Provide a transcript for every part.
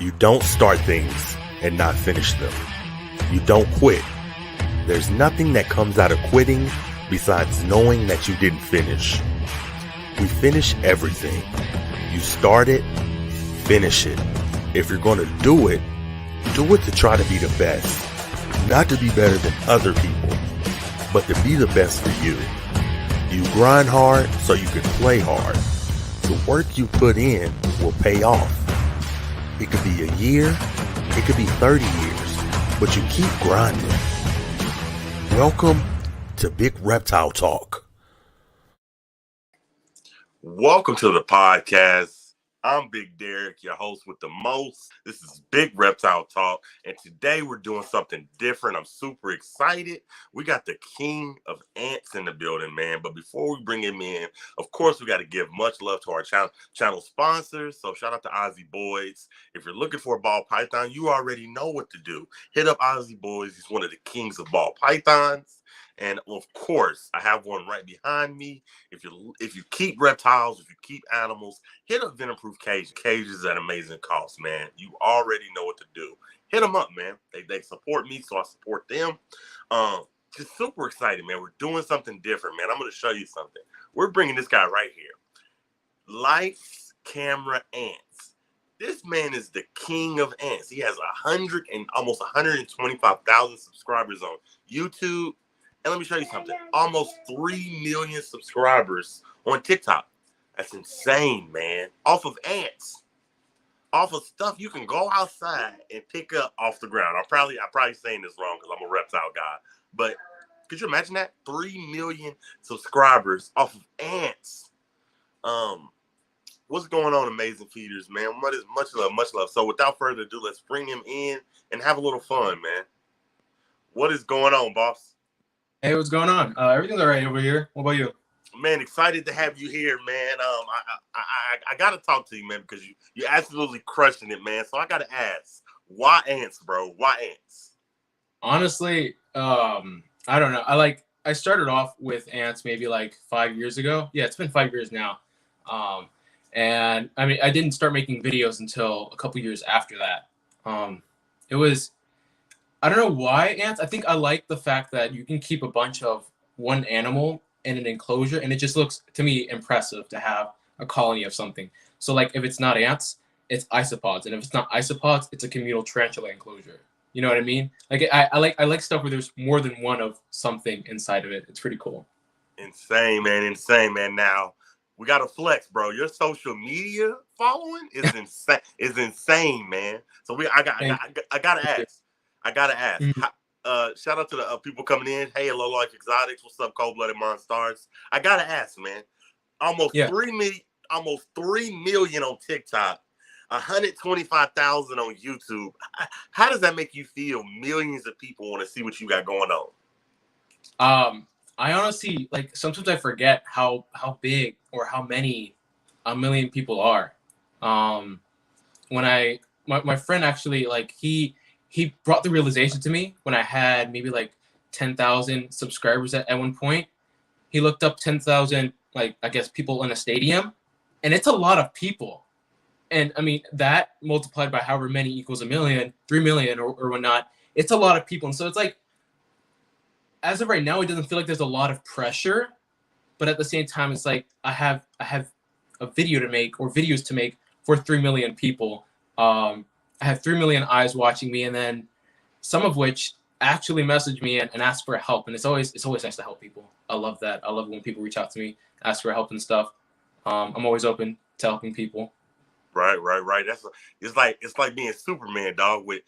You don't start things and not finish them. You don't quit. There's nothing that comes out of quitting besides knowing that you didn't finish. We finish everything. You start it, finish it. If you're going to do it to try to be the best. Not to be better than other people, but to be the best for you. You grind hard so you can play hard. The work you put in will pay off. It could be a year, it could be 30 years, but you keep grinding. Welcome to Big Reptile Talk. Welcome to the podcast. I'm Big Derek, your host with the most. This is Big Reptile Talk, and today we're doing something different. I'm super excited. We got the king of ants in the building, man. But before we bring him in, of course, we got to give much love to our channel sponsors. So shout out to Ozzy Boys. If you're looking for a ball python, you already know what to do. Hit up Ozzy Boys. He's one of the kings of ball pythons. And of course, I have one right behind me. If you keep reptiles, if you keep animals, hit up Venom-Proof Cage. Cages at amazing cost, man. You already know what to do. Hit them up, man. They support me, so I support them. Just super excited, man. We're doing something different, man. I'm going to show you something. We're bringing this guy right here. Lights, Camera, Ants. This man is the king of ants. He has almost 125,000 subscribers on YouTube. And let me show you something. Almost 3 million subscribers on TikTok. That's insane, man. Off of ants. Off of stuff you can go outside and pick up off the ground. I'm probably saying this wrong because I'm a reptile guy. But could you imagine that? 3 million subscribers off of ants. What's going on, amazing feeders, man? Much love, much love. So without further ado, let's bring him in and have a little fun, man. What is going on, boss? Hey, what's going on? Everything's all right over here. What about you? Man, excited to have you here, man. I got to talk to you, man, because you're absolutely crushing it, man. So I got to ask, why ants, bro? Why ants? Honestly, I don't know. I started off with ants maybe like 5 years ago. Yeah, it's been 5 years now. And I mean, I didn't start making videos until a couple years after that. I don't know why ants. I think I like the fact that you can keep a bunch of one animal in an enclosure, and it just looks, to me, impressive to have a colony of something. So, like, if it's not ants, it's isopods, and if it's not isopods, it's a communal tarantula enclosure. You know what I mean? Like, I like stuff where there's more than one of something inside of it. It's pretty cool. Insane, man. Insane, man. Now, we got to flex, bro. Your social media following is insane. Is insane, man. So I gotta ask. Shout out to the people coming in. Hey, Low Life Exotics. What's up, Cold Blooded Monstars? I gotta ask, man. Almost 3 million on TikTok, 125,000 on YouTube. How does that make you feel? Millions of people want to see what you got going on. I honestly, like, sometimes I forget how big or how many a million people are. When my friend actually, like, he brought the realization to me when I had maybe like 10,000 subscribers at one point. He looked up 10,000, like, I guess, people in a stadium, and it's a lot of people. And I mean, that multiplied by however many equals a million, 3 million or whatnot, it's a lot of people. And so it's like, as of right now, it doesn't feel like there's a lot of pressure, but at the same time, it's like I have a video to make or videos to make for 3 million people. I have 3 million eyes watching me, and then some of which actually message me and ask for help. And it's always nice to help people. I love that. I love when people reach out to me, ask for help and stuff. I'm always open to helping people. Right. It's like being Superman, dog. What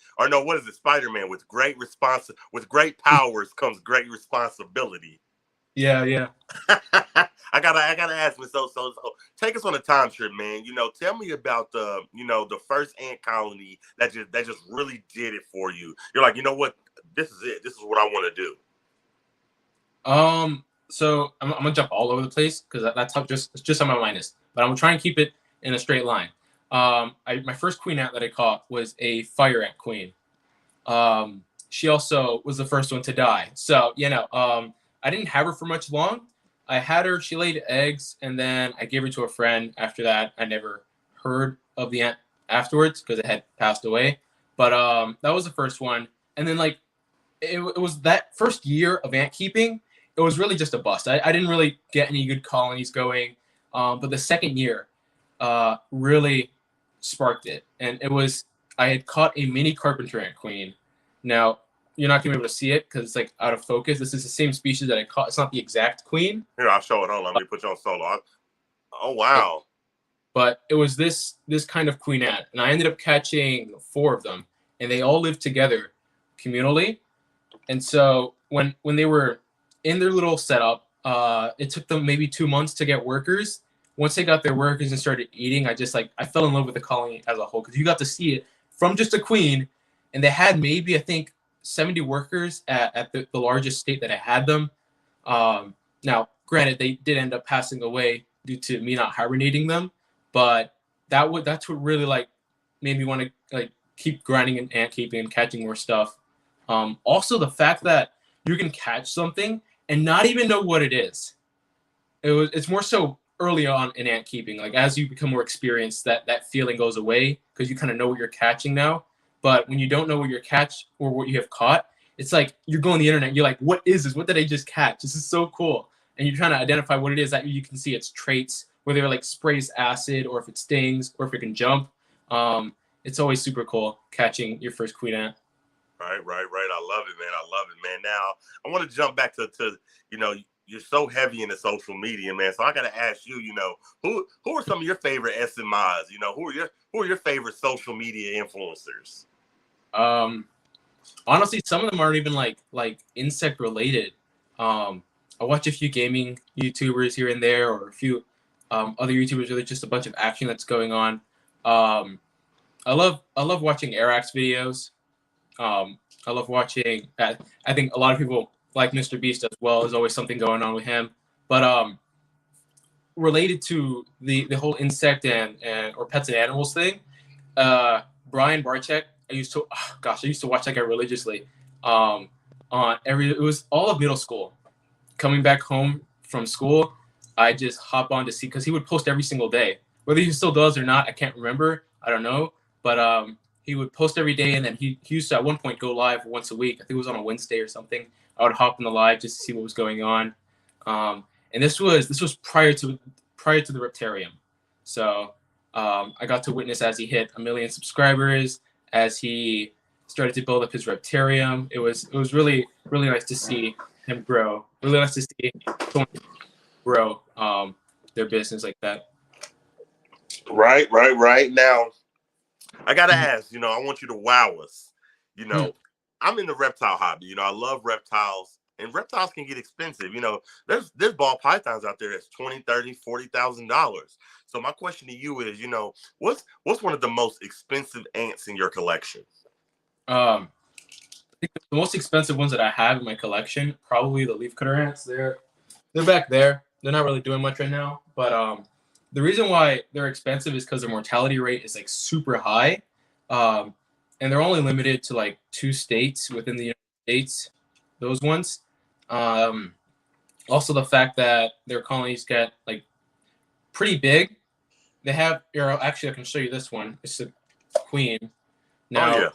is it? Spider-Man. With great powers comes great responsibility. Yeah. I gotta ask me. So take us on a time trip, man. Tell me about the first ant colony that just really did it for you. You're like, you know what? This is it. This is what I want to do. So I'm gonna jump all over the place because that's just how my mind is. But I'm gonna try and keep it in a straight line. My first queen ant that I caught was a fire ant queen. She also was the first one to die. So I didn't have her for much long. I had her, she laid eggs, and then I gave her to a friend. After that, I never heard of the ant afterwards because it had passed away. But that was the first one. And then like it was that first year of ant keeping, it was really just a bust. I didn't really get any good colonies going. But the second year really sparked it. And it was, I had caught a mini carpenter ant queen. Now, you're not going to be able to see it because it's like out of focus. This is the same species that I caught. It's not the exact queen. Here, I'll show it. Hold on. Let me put you on solo. Oh, wow. But it was this kind of queen ant. And I ended up catching 4 of them. And they all lived together communally. And so when they were in their little setup, it took them maybe 2 months to get workers. Once they got their workers and started eating, I fell in love with the colony as a whole because you got to see it from just a queen. And they had maybe, I think, 70 workers at the largest state that I had them. Now, granted, they did end up passing away due to me not hibernating them, but that's what really like made me want to like keep grinding and ant keeping and catching more stuff. Also, the fact that you can catch something and not even know what it is. It's more so early on in ant keeping. Like as you become more experienced, that feeling goes away because you kind of know what you're catching now. But when you don't know what you're catch or what you have caught, it's like you're going on the internet. You're like, what is this? What did I just catch? This is so cool. And you're trying to identify what it is that you can see its traits, whether it like sprays acid or if it stings or if it can jump. It's always super cool catching your first queen ant. Right. I love it, man. Now, I want to jump back to you're so heavy into social media, man. So I got to ask you, who are some of your favorite SMIs? Who are your favorite social media influencers? Honestly, some of them aren't even like insect related. I watch a few gaming YouTubers here and there, or a few other YouTubers where there's just a bunch of action that's going on. I love watching Arax videos. I love watching. I think a lot of people like Mr. Beast as well. There's always something going on with him. But related to the whole insect and or pets and animals thing, Brian Barczyk. I used to watch that guy religiously. It was all of middle school. Coming back home from school, I just hop on to see because he would post every single day. Whether he still does or not, I can't remember. I don't know. But he would post every day, and then he used to at one point go live once a week. I think it was on a Wednesday or something. I would hop in the live just to see what was going on. And this was prior to the Reptarium. So I got to witness as he hit 1 million subscribers, as he started to build up his Reptarium. It was really, really nice to see him grow. Really nice to see someone grow their business like that. Right. Now, I gotta ask. I want you to wow us. I'm in the reptile hobby. I love reptiles, and reptiles can get expensive. There's ball pythons out there that's $20,000, $30,000, $40,000. So my question to you is, what's one of the most expensive ants in your collection? I think the most expensive ones that I have in my collection, probably the leafcutter ants. They're back there. They're not really doing much right now, but the reason why they're expensive is because their mortality rate is like super high, and they're only limited to like 2 states within the United States. Those ones. Also, the fact that their colonies get like pretty big. They have. Actually, I can show you this one. It's a queen. Now,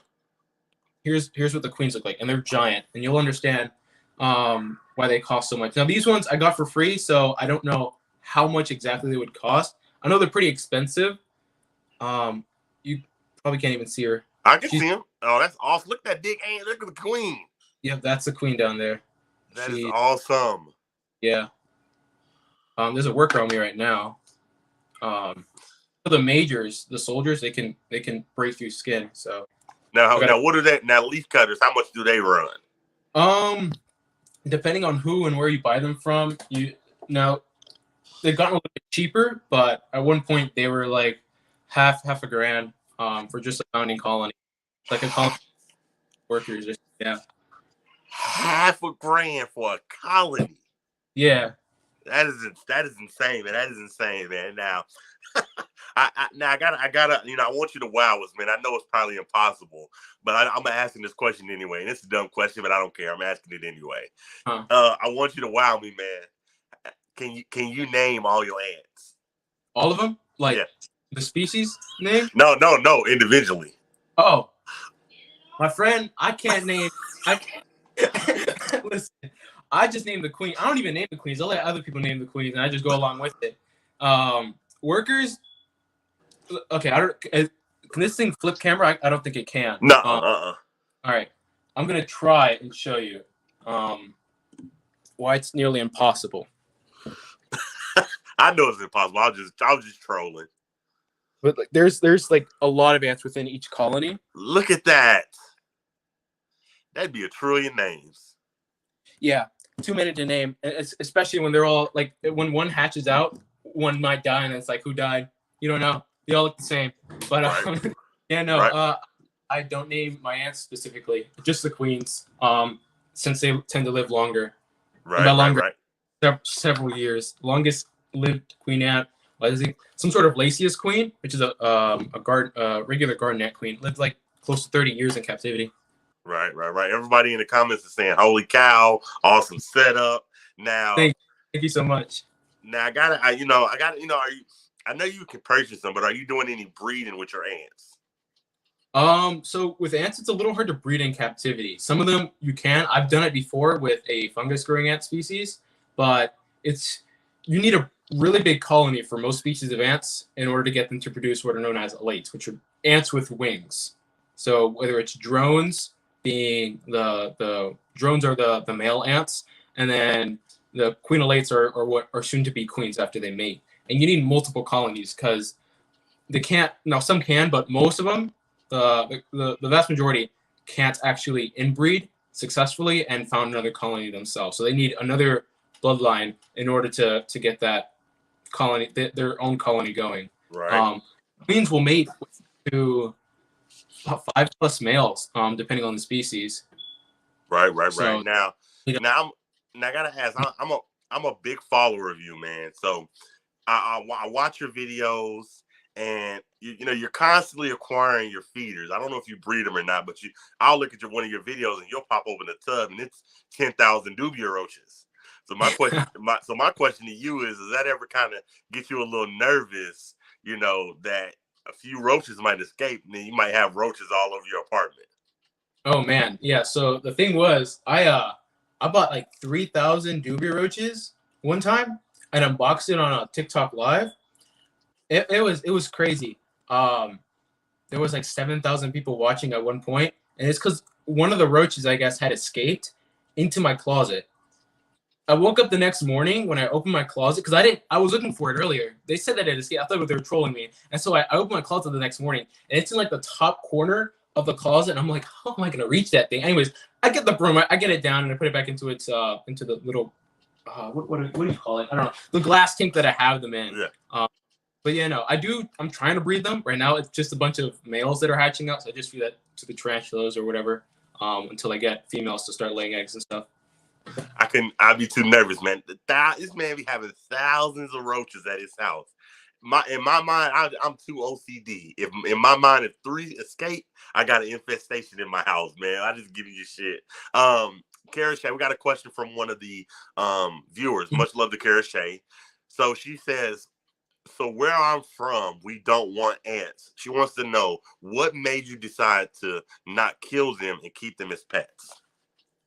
here's what the queens look like, and they're giant, and you'll understand why they cost so much. Now, these ones I got for free, so I don't know how much exactly they would cost. I know they're pretty expensive. You probably can't even see her. I can see him. Oh, that's awesome. Look at that big ant. Look at the queen. Yeah, that's the queen down there. That is awesome. Yeah. There's a worker on me right now. The majors, the soldiers, they can break through skin. So now what are that? Now leaf cutters, how much do they run? Depending on who and where you buy them from, they've gotten a little bit cheaper, but at one point they were like half a grand for just a founding colony, like a colony workers. Yeah, half a grand for a colony. Yeah, that is insane, man. That is insane, man. Now, I gotta, I want you to wow us, man. I know it's probably impossible, but I'm asking this question anyway. And it's a dumb question, but I don't care. I'm asking it anyway. I want you to wow me, man. Can you name all your ants? All of them? Like The species name? No, individually. Oh, my friend, I can't name. I can't listen. I just named the queen. I don't even name the queens. I'll let other people name the queens, and I just go along with it. Workers. Okay, I don't. Can this thing flip camera? I don't think it can. No, All right, I'm gonna try and show you why it's nearly impossible. I know it's impossible. I was just trolling. But like, there's like a lot of ants within each colony. Look at that. That'd be 1 trillion names. Yeah, too many to name, especially when they're all like when one hatches out, one might die, and it's like who died? You don't know. They all look the same. But Right. yeah, no. Right. I don't name my ants specifically, just the queens. Since they tend to live longer. Right. By longer, Right. Several years. Longest lived queen ant was some sort of Lasius queen, which is a regular garden ant queen. Lived like close to 30 years in captivity. Right. Everybody in the comments is saying, "Holy cow! Awesome setup." Now, Thank you so much. Now I gotta. Are you? I know you can purchase them, but are you doing any breeding with your ants? So with ants, it's a little hard to breed in captivity. Some of them you can. I've done it before with a fungus growing ant species, but you need a really big colony for most species of ants in order to get them to produce what are known as elates, which are ants with wings. So whether it's drones, being the drones are the male ants, and then the queen elates are what are soon to be queens after they mate. And you need multiple colonies because they can't. Now some can, but most of them, the vast majority, can't actually inbreed successfully and found another colony themselves. So they need another bloodline in order to get that colony, their own colony going. Right. Queens will mate to 5+ males, depending on the species. Right. So, Now I gotta ask. I'm a big follower of you, man. So I watch your videos, and you're constantly acquiring your feeders. I don't know if you breed them or not, but I'll look at one of your videos, and you'll pop open the tub, and it's 10,000 dubia roaches. So my question to you is: does that ever kind of get you a little nervous? That a few roaches might escape, and then you might have roaches all over your apartment. Oh man, yeah. So the thing was, I bought like 3,000 dubia roaches one time and unboxed it on a TikTok live. It was crazy. There was like 7,000 people watching at one point, and it's because one of the roaches, I guess, had escaped into my closet. I woke up the next morning when I opened my closet because I was looking for it earlier. They said that it escaped. I thought they were trolling me, and so I opened my closet the next morning, and it's in like the top corner of the closet, and I'm like, how am I gonna reach that thing? Anyways, I get the broom, I get it down, and I put it back into its into the little what do you call it? I don't know, the glass tank that I have them in. Yeah. But yeah, no, I'm trying to breed them right now. It's just a bunch of males that are hatching out, so I just feed that to the tarantulas or whatever until I get females to start laying eggs and stuff. I'd be too nervous, man. This man be having thousands of roaches at his house. In my mind, I'm too OCD. In my mind, if 3 escape, I got an infestation in my house, man. I just give you shit. Kara Shay, we got a question from one of the viewers. Much love to Kara Shay. So she says, so where I'm from, we don't want ants. She wants to know what made you decide to not kill them and keep them as pets.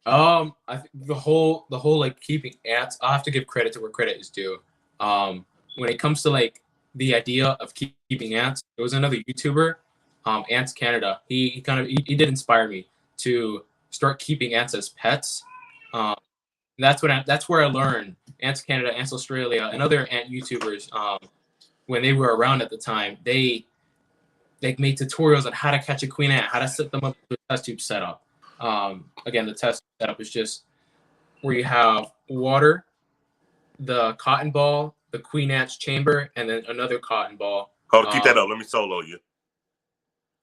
I think the whole like keeping ants, I have to give credit to where credit is due. When it comes to like the idea of keeping ants, there was another YouTuber, Ants Canada. He did inspire me to start keeping ants as pets. That's where I learned Ants Canada, Ants Australia, and other ant YouTubers. When they were around at the time, they made tutorials on how to catch a queen ant, how to set them up with a test tube setup. Again, the test setup is just where you have water, the cotton ball, the queen ant's chamber, and then another cotton ball. Hold on, keep that up. Let me solo you.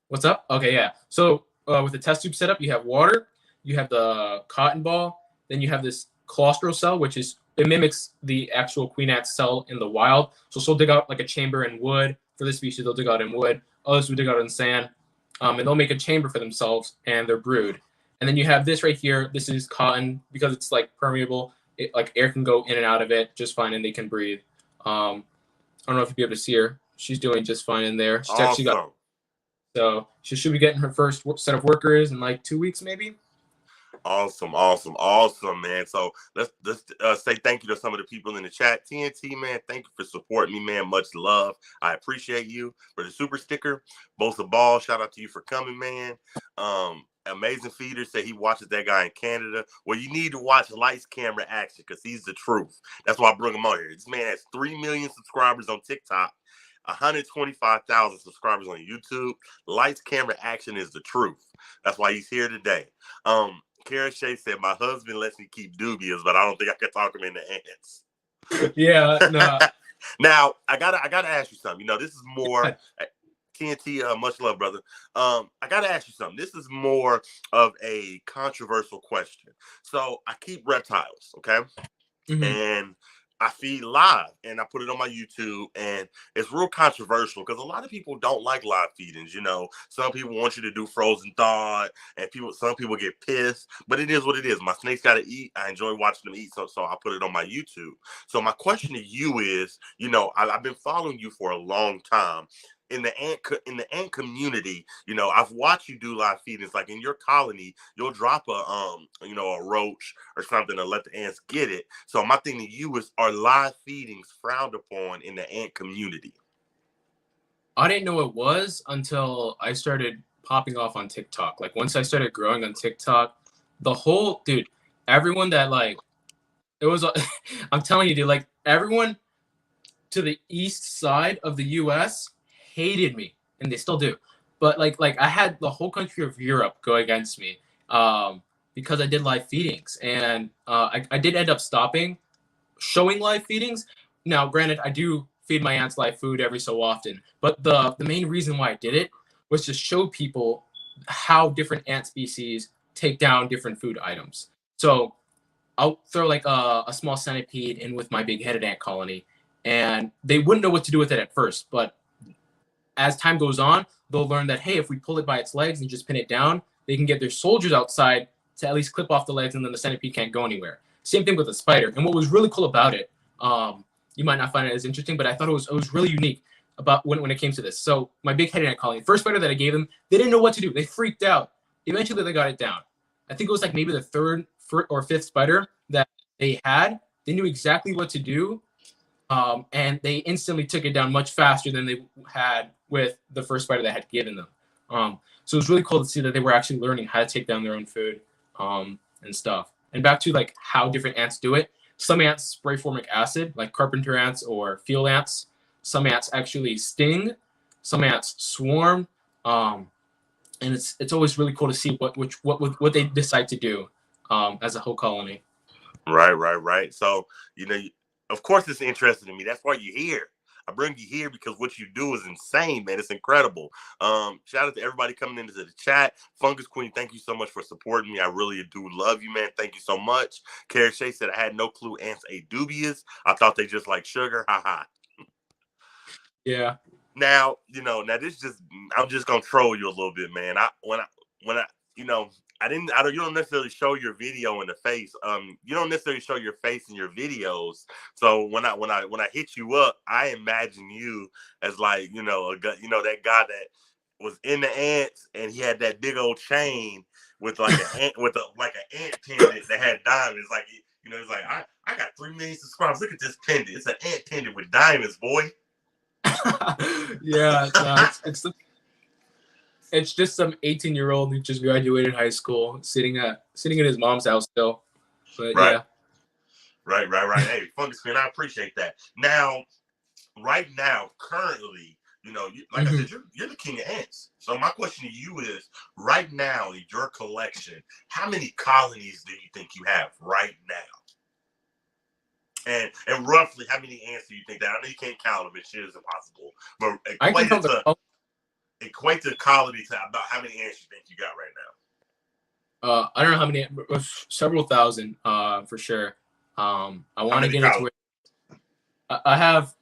What's up? Okay, yeah. So with the test tube setup, you have water, you have the cotton ball, then you have this claustral cell, which it mimics the actual queen ant cell in the wild. So she'll dig out like a chamber in wood. For this species, they'll dig out in wood. Others will dig out in sand. And they'll make a chamber for themselves and their brood. And then you have this right here. This is cotton because it's like permeable. Like air can go in and out of it just fine, and they can breathe. I don't know if you'll be able to see her. she's doing just fine in there. She's actually got Awesome. so she should be getting her first set of workers in like 2 weeks, maybe. Awesome, man. So let's say thank you to some of the people in the chat. TNT, man, thank you for supporting me, man. Much love. I appreciate you for the super sticker. Bosa Ball, shout out to you for coming, man. Amazing Feeder said he watches that guy in Canada. Well, you need to watch Lights Camera Action because he's the truth. That's why I bring him on here. This man has 3 million subscribers on TikTok, 125,000 subscribers on YouTube. Lights Camera Action is the truth. That's why he's here today. Kara Shea said, my husband lets me keep dubious, but I don't think I can talk him into ants. Yeah, no. Now, I gotta ask you something. You know, this is more TNT, much love, brother. I gotta ask you something. This is more of a controversial question. So I keep reptiles, okay? Mm-hmm. And I feed live and I put it on my YouTube, and it's real controversial because a lot of people don't like live feedings. You know, some people want you to do frozen thawed, and some people get pissed, but it is what it is. My snakes got to eat. I enjoy watching them eat, so I put it on my YouTube. So my question to you is, you know, I've been following you for a long time. In the ant community, you know, I've watched you do live feedings. Like in your colony, you'll drop a a roach or something to let the ants get it. So my thing to you is, are live feedings frowned upon in the ant community? I didn't know it was until I started popping off on TikTok. Like once I started growing on TikTok, everyone that like, it was, I'm telling you, dude, like everyone to the east side of the U.S. hated me, and they still do. But like I had the whole country of Europe go against me because I did live feedings, and I did end up stopping showing live feedings. Now, granted, I do feed my ants live food every so often, but the main reason why I did it was to show people how different ant species take down different food items. So I'll throw like a small centipede in with my big-headed ant colony, and they wouldn't know what to do with it at first. But as time goes on, they'll learn that, hey, if we pull it by its legs and just pin it down, they can get their soldiers outside to at least clip off the legs, and then the centipede can't go anywhere. Same thing with the spider. And what was really cool about it, you might not find it as interesting, but I thought it was really unique about when it came to this. So my big-headed ant colony, first spider that I gave them, they didn't know what to do. They freaked out. Eventually, they got it down. I think it was like maybe the third or fifth spider that they had. They knew exactly what to do, and they instantly took it down much faster than they had with the first spider that had given them. So it was really cool to see that they were actually learning how to take down their own food and stuff. And back to like how different ants do it. Some ants spray formic acid, like carpenter ants or field ants. Some ants actually sting. Some ants swarm. And it's always really cool to see what they decide to do as a whole colony. Right. So, you know, of course it's interesting to me. That's why you're here. I bring you here because what you do is insane, man. It's incredible. Shout out to everybody coming into the chat. Fungus Queen, thank you so much for supporting me. I really do love you, man. Thank you so much. Kara Shea said, I had no clue ants ate dubious. I thought they just like sugar. Ha. Yeah. Now, you know, I'm just gonna troll you a little bit, man. When I you know, you don't necessarily show your video in the face. You don't necessarily show your face in your videos. So when I hit you up, I imagine you as like, you know, that guy that was in the ants and he had that big old chain with like an ant with an ant pendant that had diamonds. Like, you know, it's like I got 3 million subscribers. Look at this pendant. It's an ant pendant with diamonds, boy. Yeah, no, it's just some 18-year-old who just graduated high school sitting at his mom's house still. But right. Yeah. Right. Hey, Fungus Queen, I appreciate that. Now, right now, currently, you know, like I said, you're the king of ants. So my question to you is, right now in your collection, how many colonies do you think you have right now? And roughly, how many ants do you think that? I know you can't count them; it shit is impossible. But equate the colony to about how many ants you think you got right now. I don't know how many, several thousand, for sure. I want to get into it. I have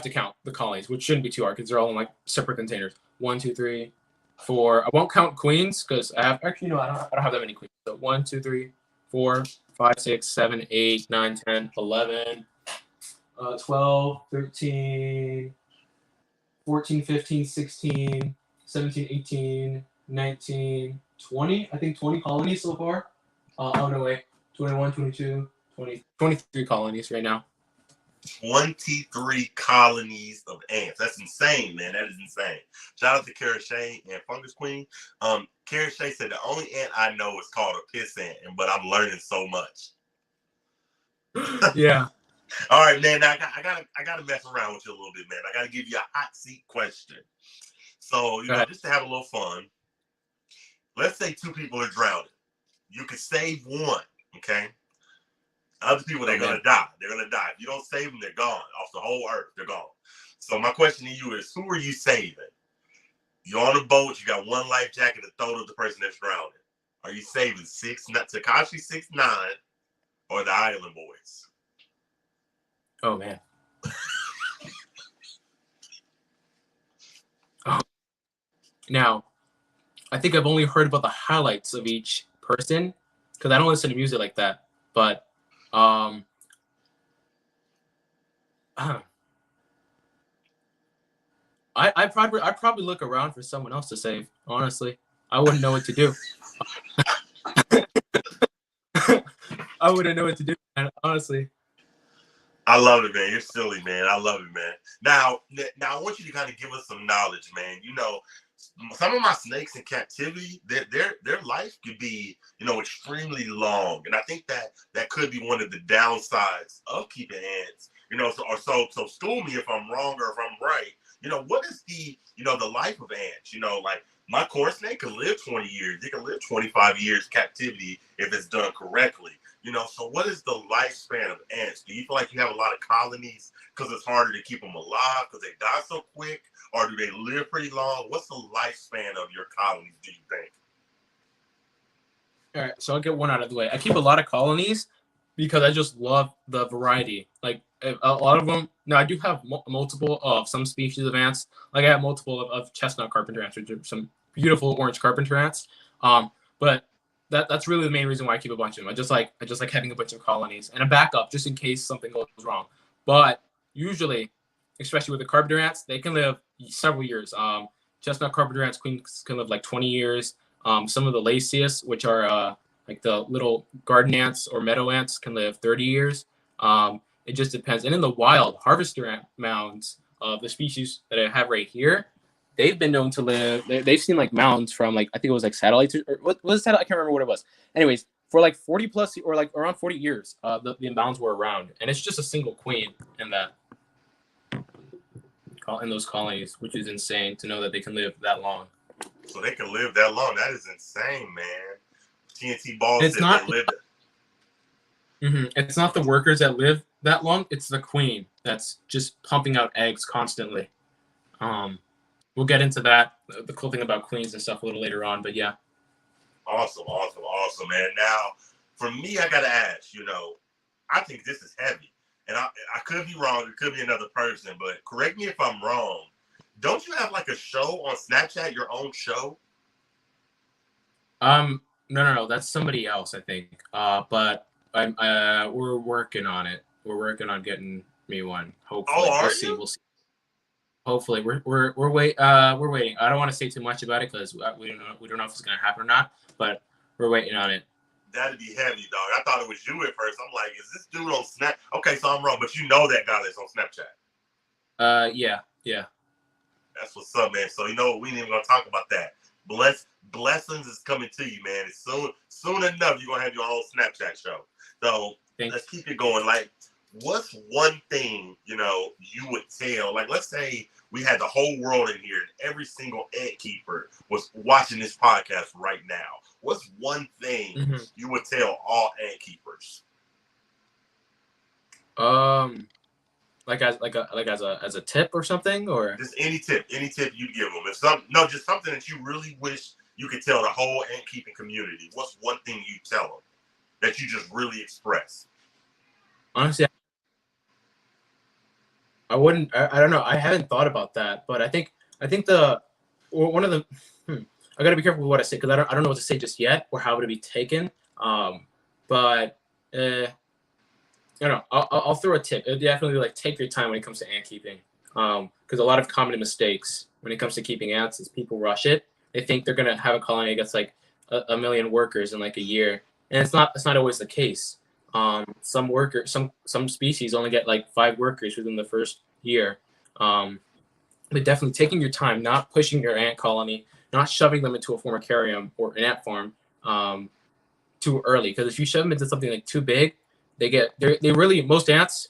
to count the colonies, which shouldn't be too hard because they're all in like separate containers. 1, 2, 3, 4. I won't count queens because I don't have that many queens. So 1, 2, 3, 4, 5, 6, 7, 8, 9, 10, 11, 12, 13, 14, 15, 16, 17, 18, 19, 20. I think 20 colonies so far. Oh, no, wait. 21, 22, 20, 23 colonies right now. 23 colonies of ants. That's insane, man. That is insane. Shout out to Kara Shea and Fungus Queen. Kara Shea said the only ant I know is called a piss ant, but I'm learning so much. Yeah. All right, man. Now I gotta mess around with you a little bit, man. I gotta give you a hot seat question. So, just to have a little fun. Let's say two people are drowning. You could save one, okay? Other people, they're going to die. They're going to die. If you don't save them, they're gone. Off the whole earth, they're gone. So my question to you is, who are you saving? You're on a boat. You got one life jacket to throw to the person that's drowning. Are you saving Tekashi 6ix9ine or the Island Boys? Oh, man. Oh. Now, I think I've only heard about the highlights of each person because I don't listen to music like that. But I'd probably look around for someone else to save. Honestly, I wouldn't know what to do. I wouldn't know what to do, man, honestly. I love it, man. You're silly, man. I love it, man. Now I want you to kind of give us some knowledge, man. Some of my snakes in captivity, their life could be, extremely long, and I think that could be one of the downsides of keeping ants. So school me if I'm wrong or if I'm right. What is the life of ants? Like my corn snake can live 20 years. It can live 25 years captivity if it's done correctly. So what is the lifespan of ants? Do you feel like you have a lot of colonies because it's harder to keep them alive because they die so quick? Or do they live pretty long? What's the lifespan of your colonies, do you think? All right, so I'll get one out of the way. I keep a lot of colonies because I just love the variety. Like a lot of them. Now I do have multiple of some species of ants. Like I have multiple of chestnut carpenter ants, which are some beautiful orange carpenter ants. But that's really the main reason why I keep a bunch of them. I just like having a bunch of colonies and a backup just in case something goes wrong. But usually, especially with the carpenter ants, they can live several years. Chestnut carpenter ants queens can live like 20 years. Some of the Lasius, which are like the little garden ants or meadow ants, can live 30 years. It just depends. And in the wild, harvester ant mounds of the species that I have right here, they've been known to live. They've seen like mounds from like I think it was like satellites or what was satellite? I can't remember what it was. Anyways, for like 40 plus or like around 40 years, the mounds were around, and it's just a single queen in that. In those colonies, which is insane to know that they can live that long. So they can live that long. That is insane, man. TNT balls it's not live it. It's not the workers that live that long. It's the queen that's just pumping out eggs constantly. We'll get into that, the cool thing about queens and stuff a little later on. But yeah. Awesome, man. Now, for me, I gotta ask. I think this is heavy. And I could be wrong. It could be another person, but correct me if I'm wrong. Don't you have like a show on Snapchat, your own show? No. That's somebody else, I think. But we're working on it. We're working on getting me one. Hopefully, we'll see. Hopefully, we're waiting. I don't want to say too much about it because we don't know if it's gonna happen or not. But we're waiting on it. That'd be heavy, dog. I thought it was you at first. I'm like, is this dude on Snap? Okay, so I'm wrong, but you know that guy that's on Snapchat. Yeah. That's what's up, man. So we ain't even gonna talk about that. Blessings is coming to you, man. It's soon enough you're gonna have your own Snapchat show. So let's keep it going. Like, what's one thing you would tell? Like, let's say we had the whole world in here and every single ant keeper was watching this podcast right now. What's one thing you would tell all ant keepers? Like as a tip or something, or just any tip you'd give them. Just something that you really wish you could tell the whole ant keeping community. What's one thing you tell them that you just really express? Honestly, I wouldn't. I don't know. I haven't thought about that, but I think one of the. I gotta be careful with what I say because I don't know what to say just yet or how it would be taken. But I don't know. I'll throw a tip. It'd definitely take your time when it comes to ant keeping. Because a lot of common mistakes when it comes to keeping ants is people rush it. They think they're gonna have a colony that gets like a million workers in like a year, and it's not always the case. Some species only get like 5 workers within the first year. But definitely taking your time, not pushing your ant colony, not shoving them into a formicarium or an ant farm too early. Because if you shove them into something like too big, they really, most ants,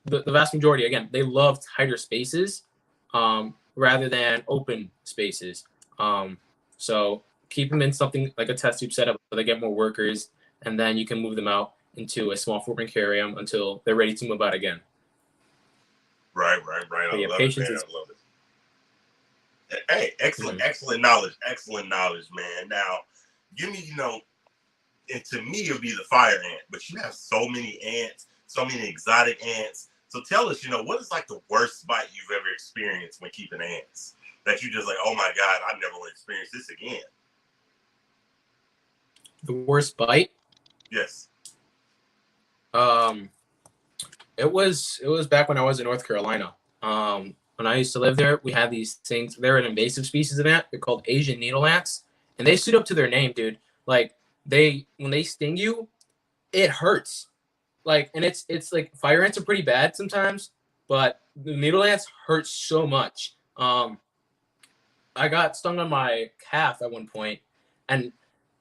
the vast majority, again, they love tighter spaces rather than open spaces. So keep them in something like a test tube setup so they get more workers, and then you can move them out into a small formicarium until they're ready to move out again. Right. I Yeah, love patience it, man. is. I love it. Hey, excellent knowledge, man. Now, give me, and to me, it'll be the fire ant, but you have so many ants, so many exotic ants. So tell us, what is like the worst bite you've ever experienced when keeping ants? That you just like, oh my God, I never want to experience this again. The worst bite? Yes. It was back when I was in North Carolina. When I used to live there, we had these things. They're an invasive species of ant. They're called Asian needle ants, and they suit up to their name, dude. Like when they sting you, it hurts. Like, and it's like fire ants are pretty bad sometimes, but the needle ants hurt so much. I got stung on my calf at one point, and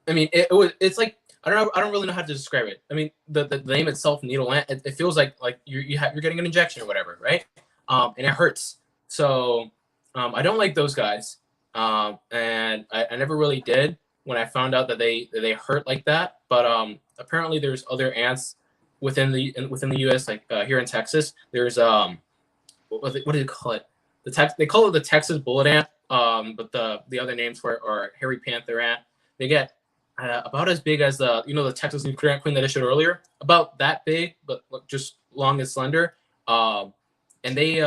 I mean it's like I don't really know how to describe it. I mean the name itself, needle ant, it feels like you're getting an injection or whatever, right? And it hurts. So I don't like those guys, and I never really did when I found out that they hurt like that. But apparently there's other ants within the U.S. like here in Texas. There's what do you call it? They call it the Texas bullet ant. But the other names for it are hairy panther ant. They get about as big as the Texas nuclear ant queen that I showed earlier. About that big, but just long and slender. And they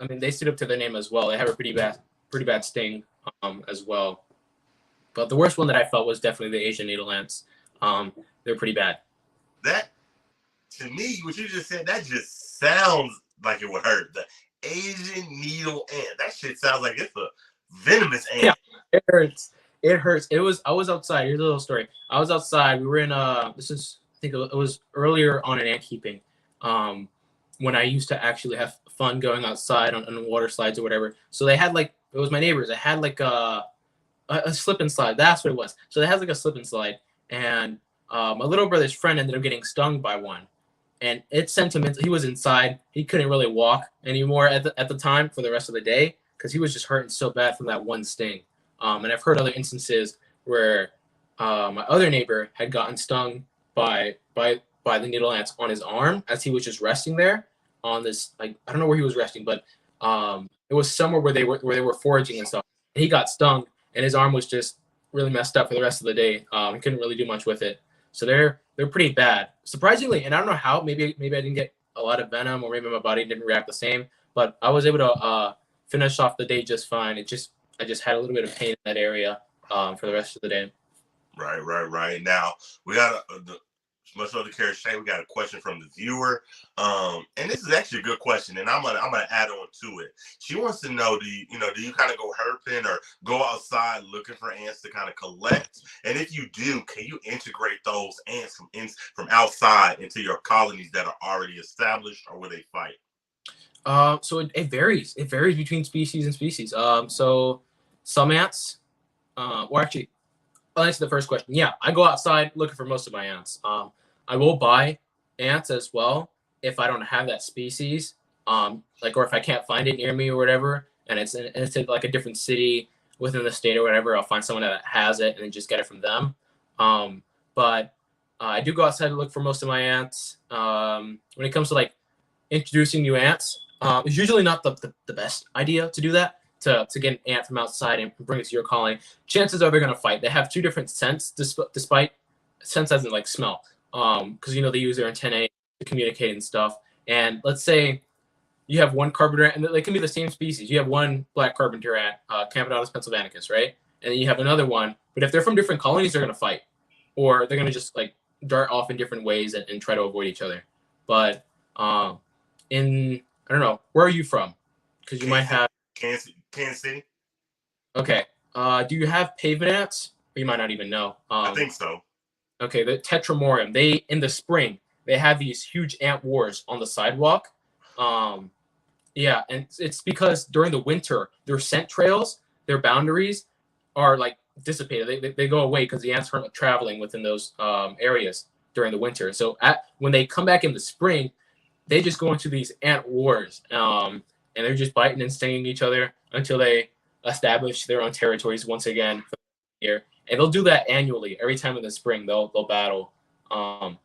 they stood up to their name as well. They have a pretty bad sting as well. But the worst one that I felt was definitely the Asian needle ants. They're pretty bad. That, to me, what you just said, that just sounds like it would hurt. The Asian needle ant. That shit sounds like it's a venomous ant. Yeah, it hurts. It hurts. I was outside. Here's a little story. I was outside. We were in I think it was earlier on in ant keeping. When I used to actually have fun going outside on water slides or whatever. So they had it was my neighbors. They had a slip and slide. That's what it was. So they had a slip and slide, and my little brother's friend ended up getting stung by one, and it sent him into. He was inside. He couldn't really walk anymore at the time for the rest of the day because he was just hurting so bad from that one sting. And I've heard other instances where my other neighbor had gotten stung by the needle ants on his arm as he was just resting there on this. I don't know where he was resting, but it was somewhere where they were foraging and stuff. And he got stung, and his arm was just really messed up for the rest of the day. He couldn't really do much with it. So they're pretty bad, surprisingly. And I don't know how. Maybe I didn't get a lot of venom, or maybe my body didn't react the same. But I was able to finish off the day just fine. I just had a little bit of pain in that area for the rest of the day. Right. Now we got much other care Shay. We got a question from the viewer, and this is actually a good question, and I'm gonna add on to it. She wants to know, do you kind of go herping or go outside looking for ants to kind of collect? And if you do, can you integrate those ants from outside into your colonies that are already established, or will they fight? So it varies. It varies between species and species. So some ants, well, actually, I'll answer the first question. Yeah, I go outside looking for most of my ants. I will buy ants as well if I don't have that species, or if I can't find it near me or whatever, and it's in like a different city within the state or whatever. I'll find someone that has it and then just get it from them. But I do go outside to look for most of my ants. When it comes to introducing new ants, it's usually not the best idea to do that. To get an ant from outside and bring it to your colony, chances are they're going to fight. They have two different scents, despite sense as in smell, because they use their antennae to communicate and stuff. And let's say you have one carpenter ant, and they can be the same species. You have one black carpenter ant, Campodotus pennsylvanicus, right? And then you have another one. But if they're from different colonies, they're going to fight, or they're going to just dart off in different ways and try to avoid each other. But I don't know, where are you from? because you might have Kansas City. Okay. Do you have pavement ants? Or you might not even know. I think so. Okay, the Tetramorium. They in the spring they have these huge ant wars on the sidewalk. Yeah, and it's because during the winter their scent trails, their boundaries are like dissipated. They go away because the ants aren't traveling within those areas during the winter. So when they come back in the spring, they just go into these ant wars, and they're just biting and stinging each other until they establish their own territories once again for the year. And they'll do that annually. Every time in the spring, they'll battle. But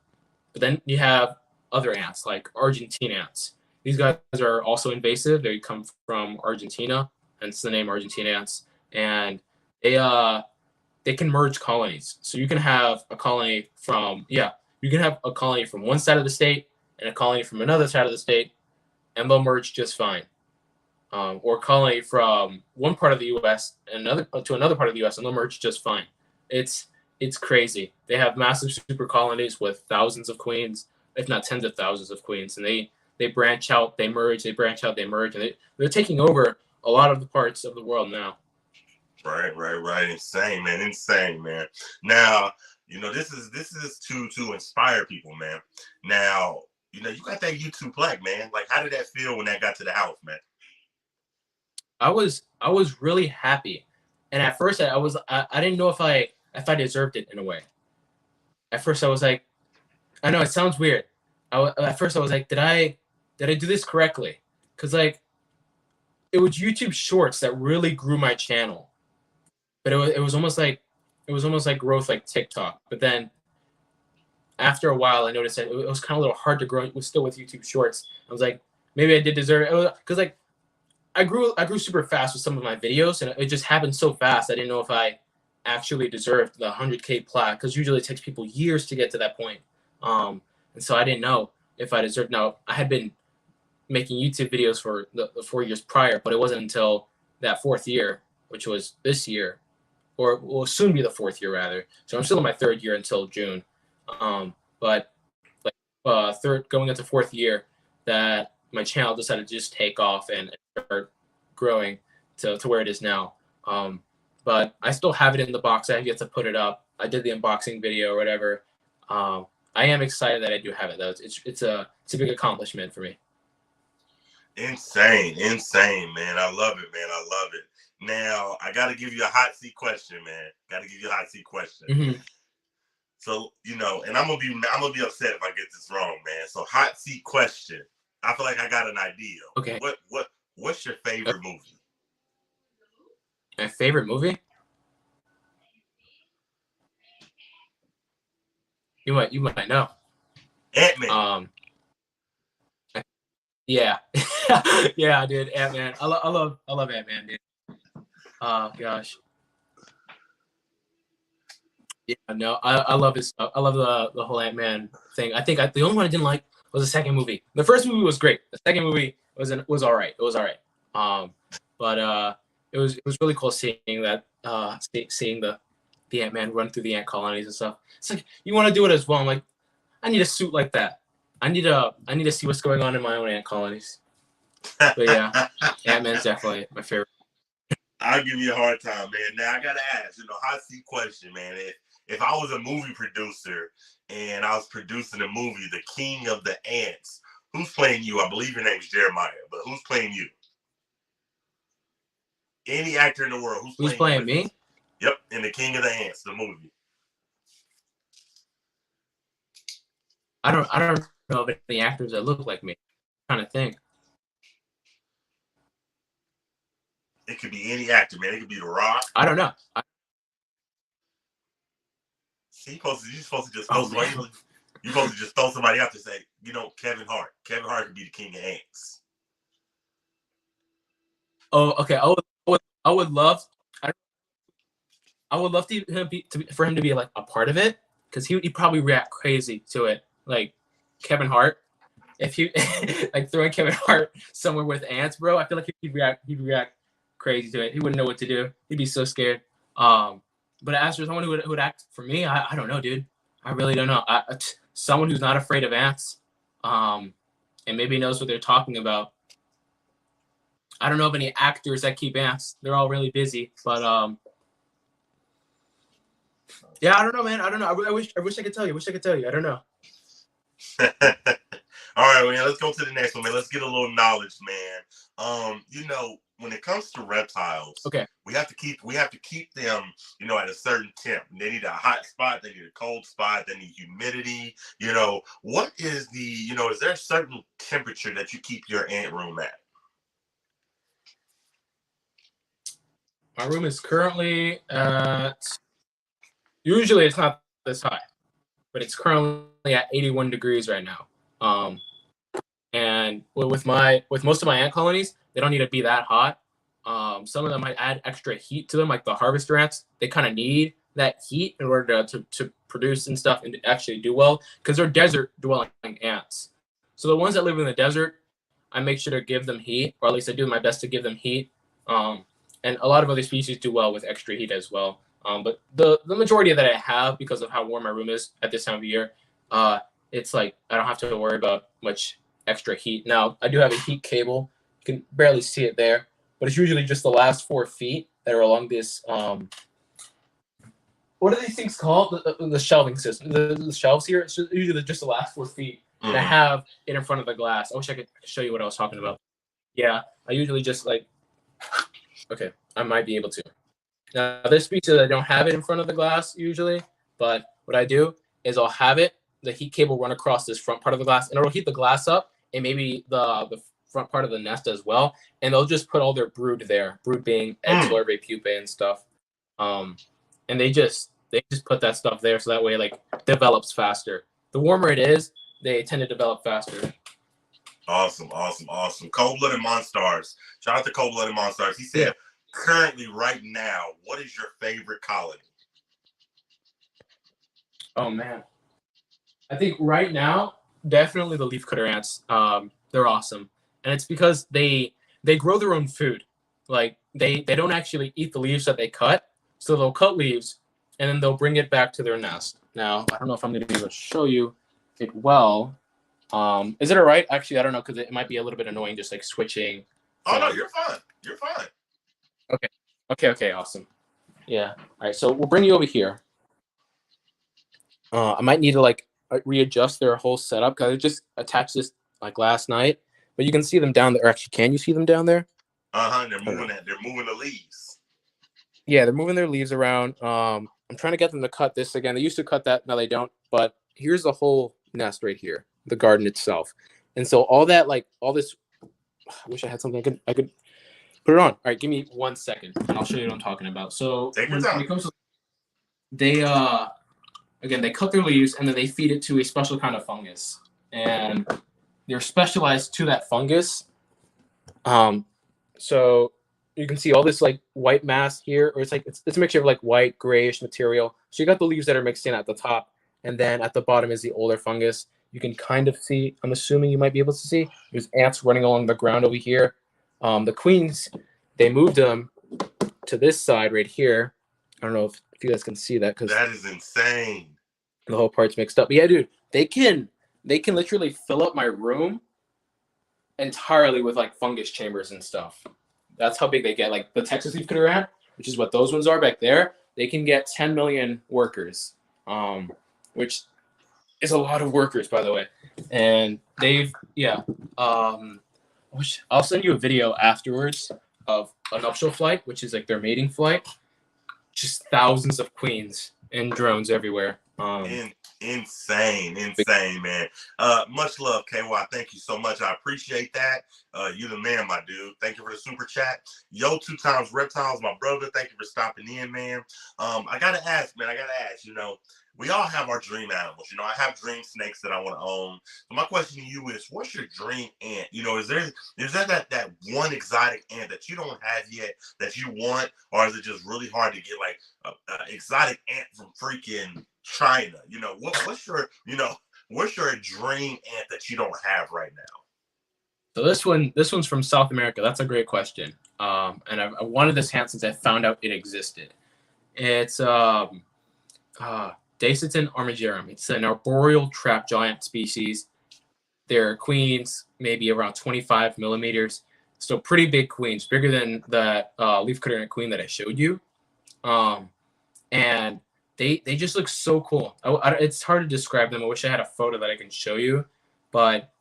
then you have other ants like Argentine ants. These guys are also invasive. They come from Argentina, hence the name Argentine ants. And they can merge colonies. So you can have a colony from one side of the state and a colony from another side of the state, and they'll merge just fine. Or a colony from one part of the U.S. and another part of the U.S. and they'll merge just fine. It's crazy. They have massive super colonies with thousands of queens, if not tens of thousands of queens, and they branch out, they merge, they branch out, they merge, and they're taking over a lot of the parts of the world now. Right. Insane, man. Now, this is to inspire people, man. Now, you got that YouTube plaque, man. Like, how did that feel when that got to the house, man? I was really happy, and at first I didn't know if I deserved it in a way. At first I was like, I know it sounds weird. At first I was like, did I do this correctly? Because like, it was YouTube Shorts that really grew my channel, but it was almost like growth like TikTok. But then after a while, I noticed that it was kind of a little hard to grow. It was still with YouTube Shorts. I was like, maybe I did deserve it, because like I grew super fast with some of my videos, and it just happened so fast. I didn't know if I actually deserved the 100K plaque, because usually it takes people years to get to that point. And so I didn't know if I deserved. Now, I had been making YouTube videos for the 4 years prior, but it wasn't until that fourth year, which was this year, or will soon be the fourth year rather. So I'm still in my third year until June. But like going into fourth year, that my channel decided to just take off and start growing to where it is now. But I still have it in the box. I have yet to put it up. I did the unboxing video or whatever. I am excited that I do have it though. It's a big accomplishment for me. Insane, man. I love it. Now, I got to give you a hot seat question, man. Mm-hmm. So, and I'm gonna be upset if I get this wrong, man. So, hot seat question. I feel like I got an idea. Okay. What's your favorite movie? My favorite movie? You might know. Ant-Man. Yeah. Yeah, dude. Ant-Man. I love Ant-Man, dude. Oh gosh. Yeah, no, I love his stuff. I love the whole Ant-Man thing. I think the only one I didn't like was the second movie. The first movie was great. The second movie was all right. It was all right. But it was really cool seeing that seeing the Ant-Man run through the ant colonies and stuff. It's like, you want to do it as well. I'm like, I need a suit like that. I need to see what's going on in my own ant colonies. But yeah, Ant-Man's definitely my favorite. I'll give you a hard time, man. Now I gotta ask, hot seat question, man. If I was a movie producer and I was producing a movie, The King of the Ants, who's playing you? I believe your name's Jeremiah, but who's playing you? Any actor in the world who's playing me? Yep, in The King of the Ants, the movie. I don't know of any actors that look like me. I'm trying to think. It could be any actor, man. It could be The Rock. I don't know. You're supposed to just throw somebody. You're supposed to just throw somebody out to say, Kevin Hart. Kevin Hart could be the King of Ants. Oh, okay. I would love for him to be like a part of it, because he'd probably react crazy to it. Like Kevin Hart, if you like throwing Kevin Hart somewhere with ants, bro, I feel like he'd react crazy to it. He wouldn't know what to do. He'd be so scared. But as for someone who would act for me, I don't know, dude. I really don't know. Someone who's not afraid of ants, and maybe knows what they're talking about. I don't know of any actors that keep ants. They're all really busy, but yeah, I don't know, man. I don't know. I wish I could tell you. I don't know. All right, man. Let's go to the next one, man. Let's get a little knowledge, man. When it comes to reptiles, okay, we have to keep them, at a certain temp. They need a hot spot. They need a cold spot. They need humidity. What is is there a certain temperature that you keep your ant room at? My room is currently at. Usually, it's not this high, but it's currently at 81 degrees right now. And with most of my ant colonies, they don't need to be that hot. Some of them might add extra heat to them, like the harvester ants. They kind of need that heat in order to produce and stuff and to actually do well, because they're desert dwelling ants. So the ones that live in the desert, I make sure to give them heat, or at least I do my best to give them heat. And a lot of other species do well with extra heat as well. But the majority that I have, because of how warm my room is at this time of year, it's like I don't have to worry about much extra heat. Now, I do have a heat cable. You can barely see it there, but it's usually just the last 4 feet that are along this. What are these things called? The shelving system. The shelves here. It's usually just the last 4 feet. And I have it in front of the glass. I wish I could show you what I was talking about. Yeah, I usually just like. Okay, I might be able to. Now, there's species that I don't have it in front of the glass usually, but what I do is I'll have the heat cable run across this front part of the glass, and it'll heat the glass up and maybe the front part of the nest as well, and they'll just put all their brood there, brood being eggs, larvae, pupae, and stuff. And they just put that stuff there so that way like develops faster. The warmer it is, they tend to develop faster. Awesome. Cold-blooded Monstars. Shout out to Cold-blooded Monstars. He said, currently, right now, what is your favorite colony? Oh man, I think right now, definitely the leafcutter ants. They're awesome, and it's because they grow their own food. Like they don't actually eat the leaves that they cut, so they'll cut leaves and then they'll bring it back to their nest. Now, I don't know if I'm going to be able to show you it well. Is it all right? Actually, I don't know, because it might be a little bit annoying just like switching. Oh, no, you're fine. You're fine. Okay, awesome. Yeah. All right, so we'll bring you over here. I might need to like readjust their whole setup because I just attached this like last night, but you can see them down there. Or actually, can you see them down there? They're moving the leaves. Yeah, they're moving their leaves around. I'm trying to get them to cut this again. They used to cut that, now they don't. But here's the whole nest right here, the garden itself. And so all that, like all this, I wish I had something I could put it on. All right, give me 1 second, and I'll show you what I'm talking about. So take your time. When it comes to, they again, they cut their leaves and then they feed it to a special kind of fungus, and they're specialized to that fungus. So you can see all this like white mass here, or it's a mixture of like white, grayish material. So you got the leaves that are mixed in at the top, and then at the bottom is the older fungus. You can kind of see, I'm assuming you might be able to see, there's ants running along the ground over here. The queens, they moved them to this side right here. I don't know if you guys can see that, because that is insane. The whole part's mixed up. But yeah, dude, they can literally fill up my room entirely with like fungus chambers and stuff. That's how big they get. Like the Texas leafcutter ant, which is what those ones are back there, they can get 10 million workers, which is a lot of workers, by the way. And I'll send you a video afterwards of a nuptial flight, which is like their mating flight. Just thousands of queens and drones everywhere. Insane, man. Much love, KY. Thank you so much. I appreciate that. You the man, my dude. Thank you for the super chat. Yo, 2 times reptiles, my brother. Thank you for stopping in, man. I gotta ask, we all have our dream animals. I have dream snakes that I want to own. So my question to you is, what's your dream ant? Is there that one exotic ant that you don't have yet that you want, or is it just really hard to get like an exotic ant from freaking China? What's your dream ant that you don't have right now? So this one's from South America. That's a great question. And I wanted this ant since I found out it existed. It's Dacitin armigerum. It's an arboreal trap giant species. Their queens maybe around 25 millimeters. So pretty big queens, bigger than that leafcutter ant queen that I showed you. And they just look so cool. It's hard to describe them. I wish I had a photo that I can show you, but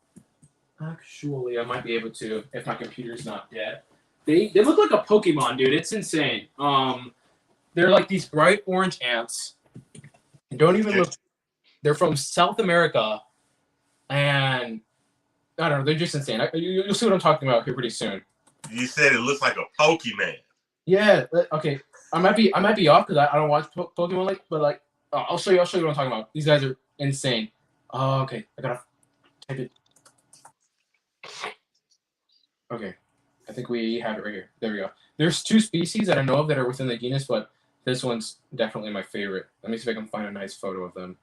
actually I might be able to if my computer's not dead. They look like a Pokemon, dude. It's insane. They're like these bright orange ants. Don't even look. They're from South America, and I don't know. They're just insane. You'll see what I'm talking about here pretty soon. You said it looks like a Pokemon. Yeah. Okay. I might be off because I don't watch Pokemon like, but like I'll show you what I'm talking about. These guys are insane. Oh, okay. I gotta type it. Okay. I think we have it right here. There we go. There's 2 species that I know of that are within the genus, but this one's definitely my favorite. Let me see if I can find a nice photo of them.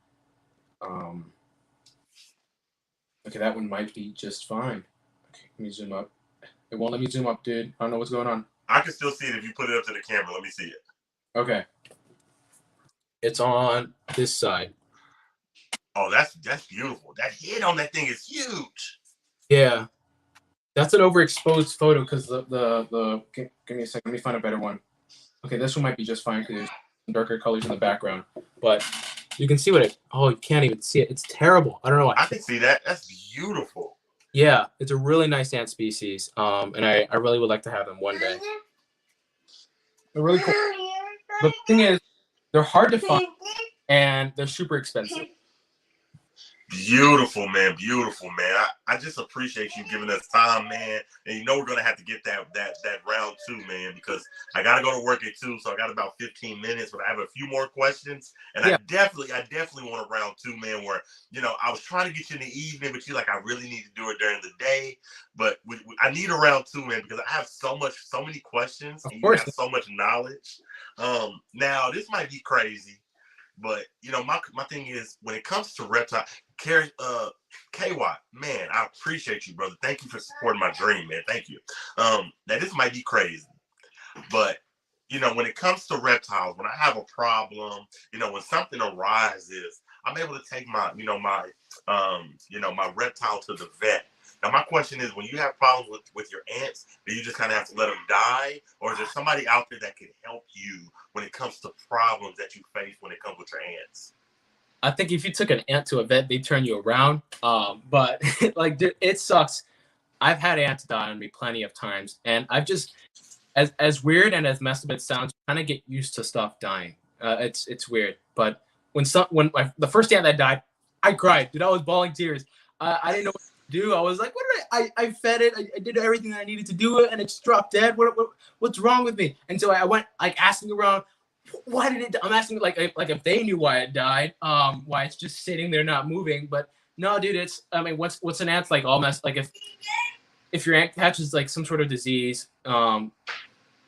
Okay, that one might be just fine. Okay, let me zoom up. It won't let me zoom up, dude. I don't know what's going on. I can still see it if you put it up to the camera. Let me see it. Okay. It's on this side. Oh, that's beautiful. That head on that thing is huge. Yeah. That's an overexposed photo because the give me a second. Let me find a better one. Okay, this one might be just fine because there's darker colors in the background. But you can see what it. Oh, you can't even see it. It's terrible. I don't know why. I can see that. That's beautiful. Yeah, it's a really nice ant species. And I really would like to have them one day. They're really cool. The thing is, they're hard to find and they're super expensive. Beautiful, man. Beautiful, man. I just appreciate you giving us time, man. And you know we're gonna have to get that round 2, man, because I gotta go to work at 2, so I got about 15 minutes, but I have a few more questions. And yeah. I definitely want a round 2, man, where I was trying to get you in the evening, but you're like, I really need to do it during the day. But I need a round 2, man, because I have so many questions, and you have so much knowledge. Now this might be crazy, but my thing is when it comes to reptile. KY, man, I appreciate you, brother. Thank you for supporting my dream, man. Thank you. Now this might be crazy, but when it comes to reptiles, when I have a problem, when something arises, I'm able to take my reptile to the vet. Now my question is, when you have problems with your ants, do you just kind of have to let them die, or is there somebody out there that can help you when it comes to problems that you face when it comes with your ants? I think if you took an ant to a vet, they'd turn you around. But like, dude, it sucks. I've had ants die on me plenty of times, and I've just, as weird and as messed up it sounds, kind of get used to stuff dying. It's weird. But when the first ant that died, I cried, dude. I was bawling tears. I didn't know what to do. I was like, what did I fed it. I did everything that I needed to do it, and it just dropped dead. What's wrong with me? And so I went like asking around. Why did it? I'm asking like if they knew why it died, why it's just sitting there not moving. But no, dude, what's an ant like all messed? Like if your ant catches like some sort of disease,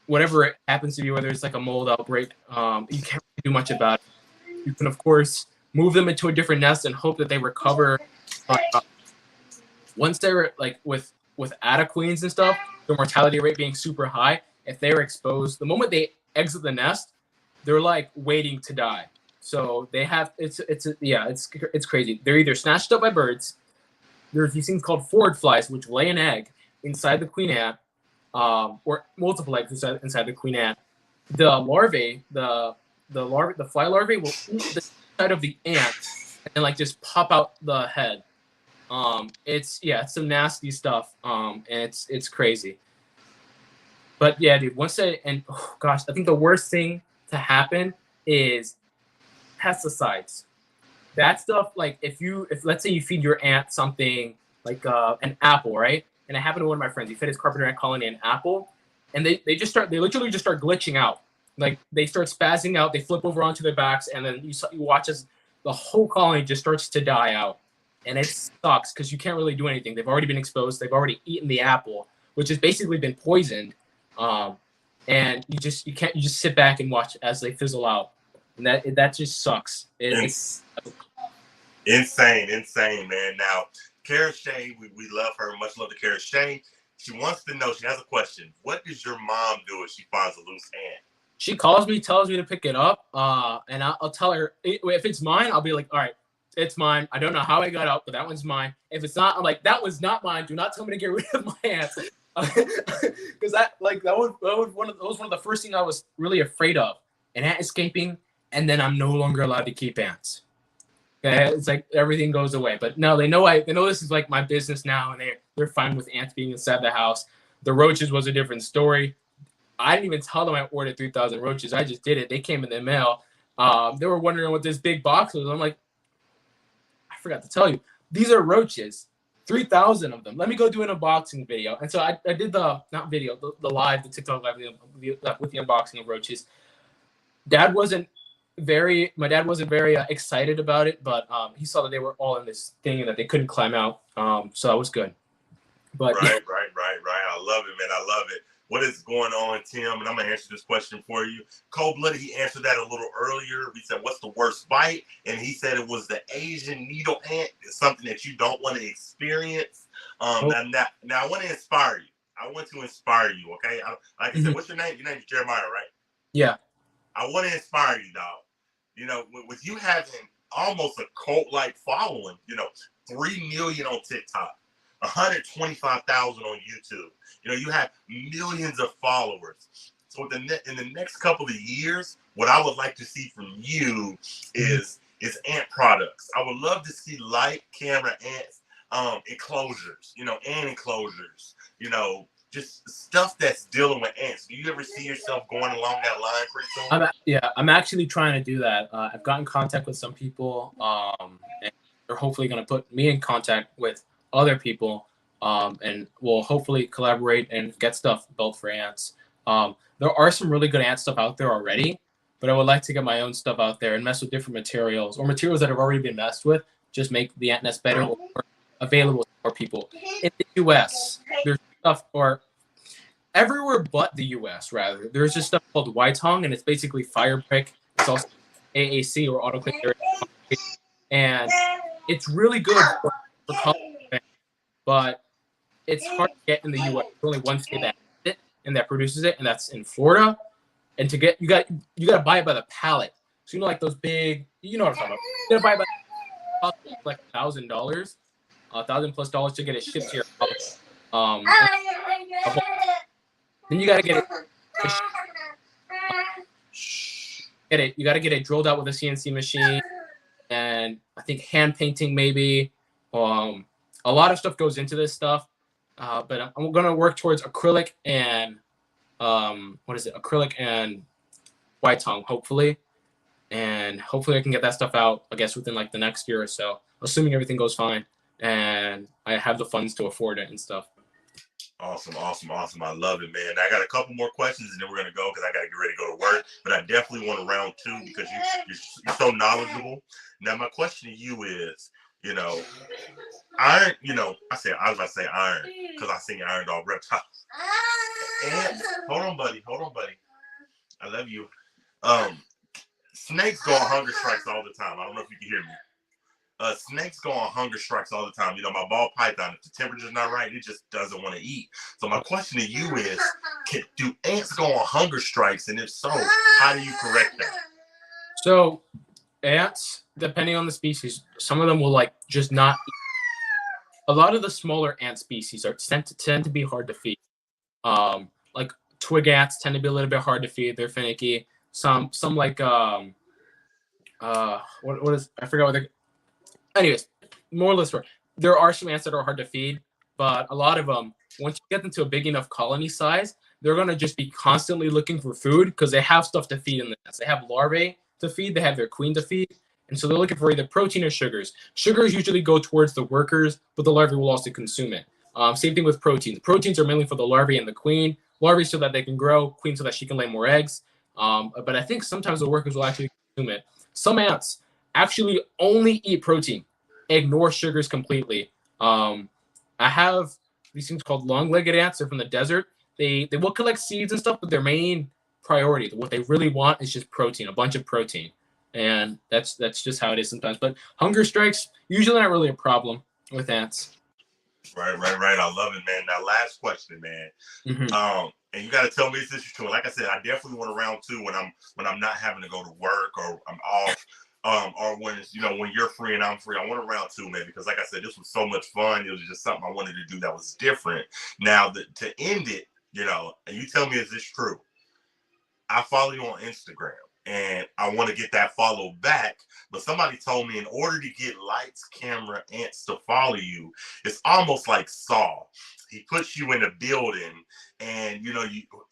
whatever it happens to be, whether it's like a mold outbreak, you can't really do much about it. You can of course move them into a different nest and hope that they recover. Once they're like with Atta queens and stuff, the mortality rate being super high, if they're exposed, the moment they exit the nest, they're like waiting to die. So they have it's crazy. They're either snatched up by birds. There's these things called forward flies, which lay an egg inside the queen ant, or multiple eggs inside the queen ant. The larvae, the fly larvae will eat the side of the ant and like just pop out the head. It's some nasty stuff. And it's crazy. But yeah, dude, I think the worst thing to happen is pesticides. That stuff, like if let's say you feed your ant something like an apple, right? And it happened to one of my friends. He fed his carpenter ant colony an apple, and they literally just start glitching out. Like they start spazzing out, they flip over onto their backs, and then you watch as the whole colony just starts to die out. And it sucks because you can't really do anything. They've already been exposed, they've already eaten the apple, which has basically been poisoned. And you just sit back and watch as they fizzle out, and that just sucks. It's insane, man. Now, Kara Shay, we love her. Much love to Kara Shay. She wants to know. She has a question. What does your mom do if she finds a loose ant? She calls me, tells me to pick it up, and I'll tell her if it's mine. I'll be like, all right, it's mine. I don't know how I got out, but that one's mine. If it's not, I'm like, that was not mine. Do not tell me to get rid of my ants. Because that was one of the first things I was really afraid of, an ant escaping, and then I'm no longer allowed to keep ants. Okay? It's like everything goes away. But no, they know this is like my business now, and they're fine with ants being inside the house. The roaches was a different story. I didn't even tell them I ordered 3,000 roaches. I just did it. They came in the mail. They were wondering what this big box was. I'm like, I forgot to tell you, these are roaches. 3,000 of them. Let me go do an unboxing video. And so I did the, not video, the live, the TikTok live with the unboxing of roaches. My dad wasn't very excited about it, but he saw that they were all in this thing and that they couldn't climb out. So that was good. But right. I love it, man. I love it. What is going on, Tim? And I'm gonna answer this question for you. Cold Blooded, he answered that a little earlier. He said, "What's the worst bite?" And he said it was the Asian needle ant. It's something that you don't want to experience. Now I want to inspire you. I want to inspire you. Okay, like I said, what's your name? Your name is Jeremiah, right? Yeah. I want to inspire you, dog. You know, with you having almost a cult-like following. 3 million on TikTok. 125,000 on YouTube. You have millions of followers. So in the next couple of years, what I would like to see from you is ant products. I would love to see light camera ants, enclosures, ant enclosures, just stuff that's dealing with ants. Do you ever see yourself going along that line pretty soon? I'm actually trying to do that. I've gotten in contact with some people, and they're hopefully going to put me in contact with other people, and we'll hopefully collaborate and get stuff built for ants. There are some really good ant stuff out there already, but I would like to get my own stuff out there and mess with different materials or materials that have already been messed with, just make the ant nest better or available for people. In the US, there's stuff, or everywhere but the US, rather. There's just stuff called Whitong, and it's basically fire brick. It's also AAC or autoclave area, and it's really good for color, but it's hard to get in the U.S. There's only one state that has it and that produces it, and that's in Florida. And to get you got to buy it by the pallet. So like those big, what I'm talking about. You got to buy it by like $1,000, $1,000+ to get it shipped to your house. Then you got to get it. You got to get it drilled out with a CNC machine, and I think hand painting maybe. A lot of stuff goes into this stuff, but I'm gonna work towards acrylic and acrylic and Whitong, hopefully, and hopefully I can get that stuff out, I guess, within like the next year or so, assuming everything goes fine and I have the funds to afford it and stuff. Awesome. I love it, man. I got a couple more questions and then we're gonna go because I gotta get ready to go to work. But I definitely want round 2 because you're so knowledgeable. Now my question to you is, iron, I was about to say iron because I seen Iron Dog Reptile. And hold on, buddy. I love you. Snakes go on hunger strikes all the time. I don't know if you can hear me. Snakes go on hunger strikes all the time. My ball python, if the temperature's not right, it just doesn't want to eat. So my question to you is, do ants go on hunger strikes? And if so, how do you correct that? So ants, depending on the species, some of them will like just not eat. A lot of the smaller ant species tend to be hard to feed. Like twig ants tend to be a little bit hard to feed. They're finicky. Some like what is, I forgot what they're. Anyways, more or less, there are some ants that are hard to feed, but a lot of them, once you get them to a big enough colony size, they're gonna just be constantly looking for food because they have stuff to feed in the nest. They have larvae to feed. They have their queen to feed. And so they're looking for either protein or sugars. Sugars usually go towards the workers, but the larvae will also consume it. Same thing with proteins. Proteins are mainly for the larvae and the queen. Larvae so that they can grow, queen so that she can lay more eggs. But I think sometimes the workers will actually consume it. Some ants actually only eat protein, ignore sugars completely. I have these things called long-legged ants. They're from the desert. They will collect seeds and stuff, but their main priority, what they really want, is just protein, a bunch of protein. And that's just how it is sometimes. But hunger strikes usually not really a problem with ants. Right. I love it, man. Now, last question, man. And you got to tell me if this is true. Like I said, I definitely want a round 2 when I'm not having to go to work or I'm off. or when it's, when you're free and I'm free. I want a round two, man, because like I said, this was so much fun. It was just something I wanted to do that was different. Now, to end it, and you tell me, is this true? I follow you on Instagram and I want to get that follow back. But somebody told me in order to get lights, camera, ants to follow you, it's almost like Saw. He puts you in a building and,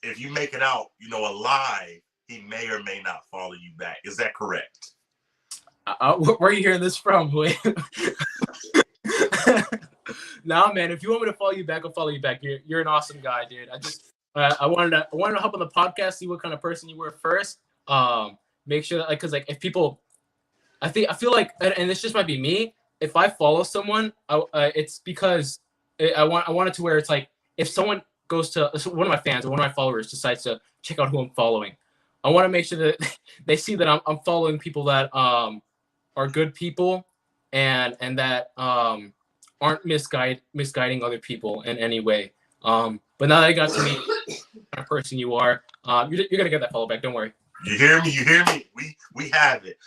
if you make it out, alive, he may or may not follow you back. Is that correct? Where are you hearing this from? Nah, man, if you want me to follow you back, I'll follow you back. You're an awesome guy, dude. I wanted to hop on the podcast, see what kind of person you were first. Make sure that, because if people, I feel like, and this just might be me. If I follow someone, it's because I want it to where it's like if someone goes to one of my fans or one of my followers decides to check out who I'm following, I want to make sure that they see that I'm following people that are good people and that aren't misguiding other people in any way. But now that I got to meet the kind of person you are, you're gonna get that follow back. Don't worry. You hear me? We have it.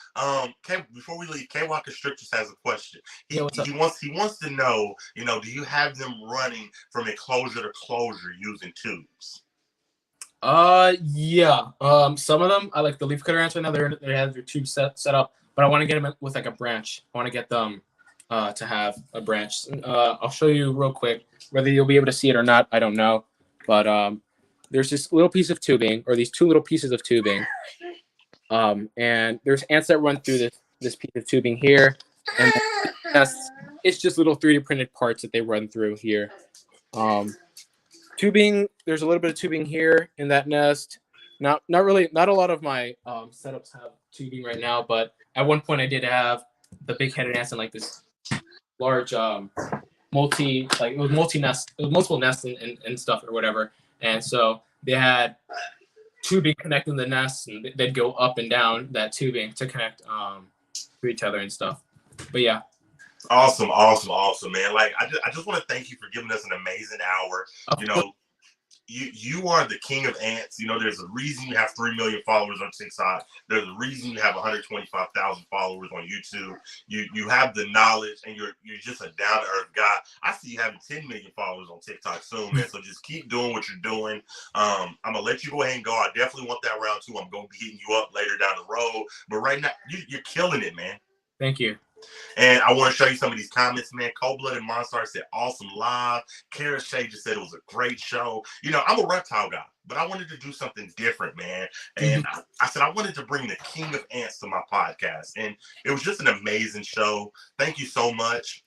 Before we leave, K-Walk Constrictors has a question. He wants to know, do you have them running from enclosure to closure using tubes? Yeah. Some of them, I like the leaf cutter ants right now. They have their tube set up, but I want to get them with like a branch. I want to get them to have a branch. I'll show you real quick. Whether you'll be able to see it or not, I don't know. But there's this little piece of tubing, or these two little pieces of tubing, and there's ants that run through this piece of tubing here, and it's just little 3D printed parts that they run through here. Tubing. There's a little bit of tubing here in that nest. Not a lot of my setups have tubing right now, but at one point I did have the big-headed ants in like this large multiple nests and stuff or whatever. And so they had tubing connecting the nests, and they'd go up and down that tubing to connect to each other and stuff. But yeah. Awesome, man. Like I just want to thank you for giving us an amazing hour. You are the king of ants. There's a reason you have 3 million followers on TikTok. There's a reason you have 125,000 followers on YouTube. You have the knowledge, and you're just a down to earth guy. I see you having 10 million followers on TikTok soon, man. So just keep doing what you're doing. I'm gonna let you go ahead and go. I definitely want that round two. I'm gonna be hitting you up later down the road. But right now, you're killing it, man. Thank you. And I want to show you some of these comments, man. Cold-Blooded Monster said, awesome live. Kara Shea just said it was a great show. I'm a reptile guy, but I wanted to do something different, man. And I said I wanted to bring the king of ants to my podcast. And it was just an amazing show. Thank you so much.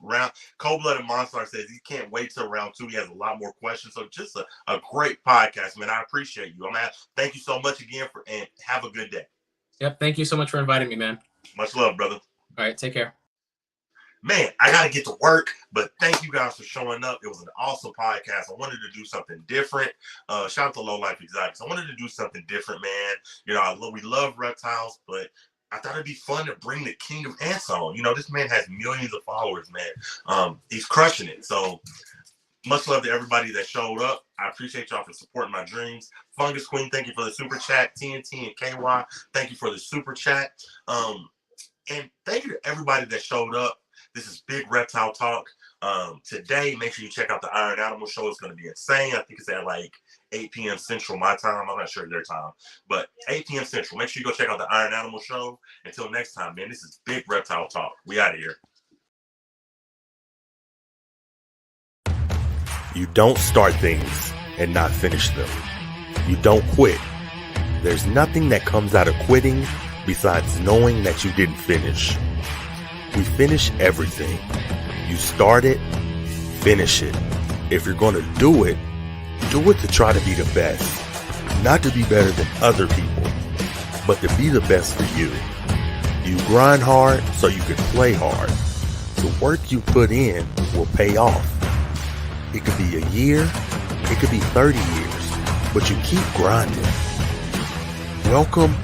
Cold-Blooded Monster says he can't wait till round two. He has a lot more questions. So just a great podcast, man. I appreciate you. Thank you so much again and have a good day. Yep. Thank you so much for inviting me, man. Much love, brother. All right. Take care. Man, I got to get to work, but thank you guys for showing up. It was an awesome podcast. I wanted to do something different. Shout out to Low Life Exotics. I wanted to do something different, man. We love reptiles, but I thought it'd be fun to bring the king of ants on. This man has millions of followers, man. He's crushing it. So much love to everybody that showed up. I appreciate y'all for supporting my dreams. Fungus Queen, thank you for the super chat. TNT and KY, thank you for the super chat. And thank you to everybody that showed up. This is Big Reptile Talk. Today, make sure you check out the Iron Animal Show. It's going to be insane. I think it's at like 8 p.m. Central, my time. I'm not sure their time, but 8 p.m. Central. Make sure you go check out the Iron Animal Show. Until next time, man, this is Big Reptile Talk. We out of here. You don't start things and not finish them. You don't quit. There's nothing that comes out of quitting besides knowing that you didn't finish. We finish everything. You start it, finish it. If you're going to do it to try to be the best. Not to be better than other people, but to be the best for you. You grind hard so you can play hard. The work you put in will pay off. It could be a year, it could be 30 years, but you keep grinding. Welcome